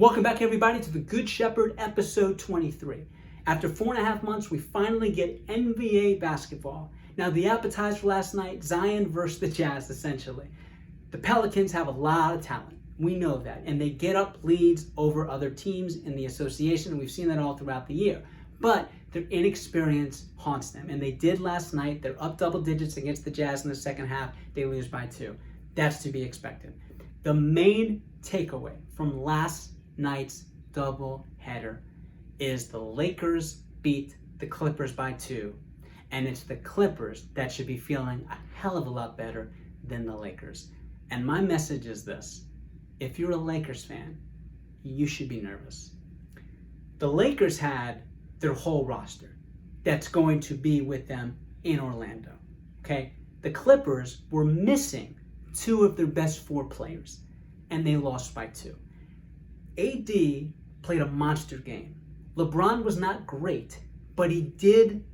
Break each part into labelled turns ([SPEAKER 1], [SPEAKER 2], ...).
[SPEAKER 1] Welcome back, everybody, to the Good Shepherd, episode 23. After 4.5 months, we finally get NBA basketball. Now, the appetizer last night, Zion versus the Jazz, essentially. The Pelicans have a lot of talent. We know that. And they get up leads over other teams in the association, and we've seen that all throughout the year. But their inexperience haunts them. And they did last night. They're up double digits against the Jazz in the second half. They lose by 2. That's to be expected. The main takeaway from last night's double header is the Lakers beat the Clippers by 2, and it's the Clippers that should be feeling a hell of a lot better than the Lakers. And my message is this: if you're a Lakers fan, you should be nervous. The Lakers had their whole roster that's going to be with them in Orlando. Okay, the Clippers were missing 2 of their best 4 players, and they lost by 2. AD played a monster game. LeBron was not great, but he did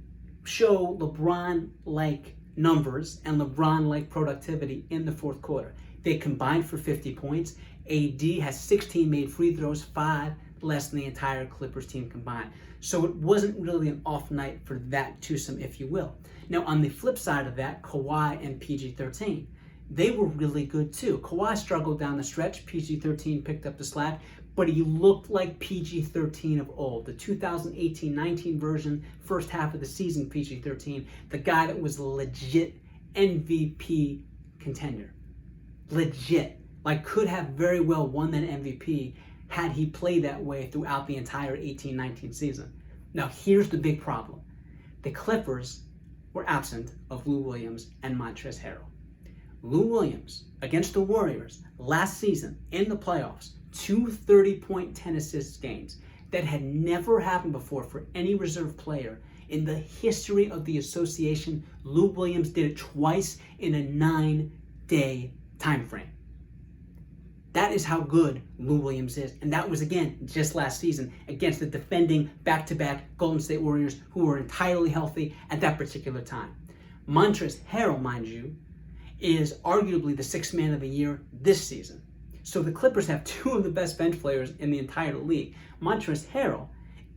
[SPEAKER 1] show LeBron-like numbers and LeBron-like productivity in the fourth quarter. They combined for 50 points. AD has 16 made free throws, 5 less than the entire Clippers team combined. So it wasn't really an off night for that twosome, if you will. Now, on the flip side of that, Kawhi and PG-13. They were really good too. Kawhi struggled down the stretch. PG-13 picked up the slack, but he looked like PG-13 of old. The 2018-19 version, first half of the season PG-13, the guy that was a legit MVP contender. Legit. Like, could have very well won that MVP had he played that way throughout the entire 18-19 season. Now, here's the big problem. The Clippers were absent of Lou Williams and Montrezl Harrell. Lou Williams against the Warriors last season in the playoffs, 2 30-point, 10-assist games. That had never happened before for any reserve player in the history of the association. Lou Williams did it twice in a 9-day time frame. That is how good Lou Williams is. And that was, again, just last season against the defending back-to-back Golden State Warriors, who were entirely healthy at that particular time. Montrezl Harrell, mind you, is arguably the 6th man of the year this season. So the Clippers have 2 of the best bench players in the entire league. Montrezl Harrell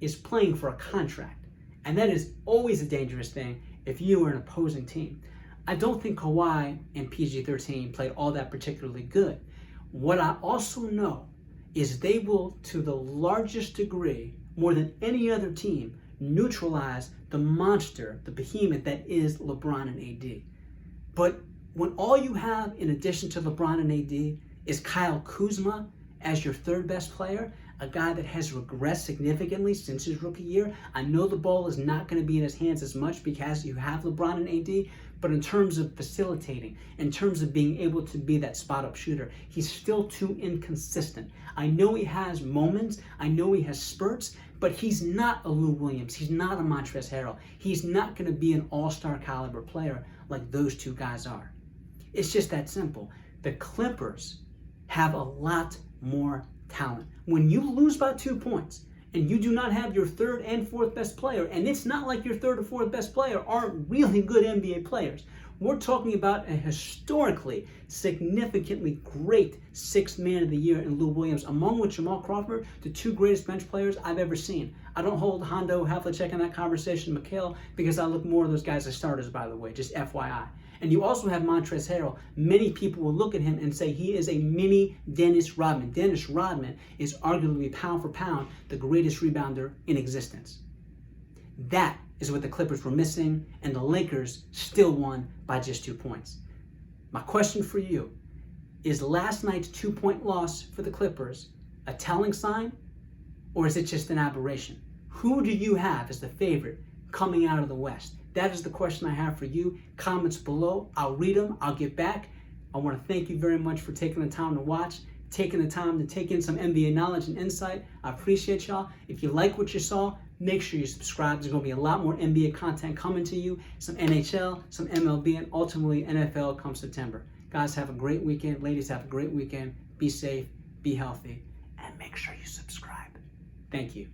[SPEAKER 1] is playing for a contract, and that is always a dangerous thing if you are an opposing team. I don't think Kawhi and PG-13 played all that particularly good. What I also know is they will, to the largest degree, more than any other team, neutralize the monster, the behemoth that is LeBron and AD. But when all you have in addition to LeBron and AD is Kyle Kuzma as your 3rd best player, a guy that has regressed significantly since his rookie year. I know the ball is not going to be in his hands as much because you have LeBron and AD, but in terms of facilitating, in terms of being able to be that spot-up shooter, he's still too inconsistent. I know he has moments, I know he has spurts, but he's not a Lou Williams, he's not a Montrezl Harrell. He's not going to be an all-star caliber player like those 2 guys are. It's just that simple. The Clippers have a lot more talent. When you lose by 2 points and you do not have your 3rd and 4th best player, and it's not like your 3rd or 4th best player aren't really good NBA players. We're talking about a historically, significantly great 6th man of the year in Lou Williams, among which Jamal Crawford, the 2 greatest bench players I've ever seen. I don't hold Hondo Havlicek in that conversation, Mikhail, because I look more of those guys as starters, by the way, just FYI. And you also have Montrezl Harrell. Many people will look at him and say he is a mini Dennis Rodman. Dennis Rodman is arguably pound for pound the greatest rebounder in existence. That is what the Clippers were missing, and the Lakers still won by just 2 points. My question for you is: last night's 2-point loss for the Clippers a telling sign, or is it just an aberration? Who do you have as the favorite coming out of the West? That is the question I have for you. Comments below. I'll read them. I'll get back. I want to thank you very much for taking the time to watch, taking the time to take in some NBA knowledge and insight. I appreciate y'all. If you like what you saw, make sure you subscribe. There's going to be a lot more NBA content coming to you, some NHL, some MLB, and ultimately NFL come September. Guys, have a great weekend. Ladies, have a great weekend. Be safe, be healthy, and make sure you subscribe. Thank you.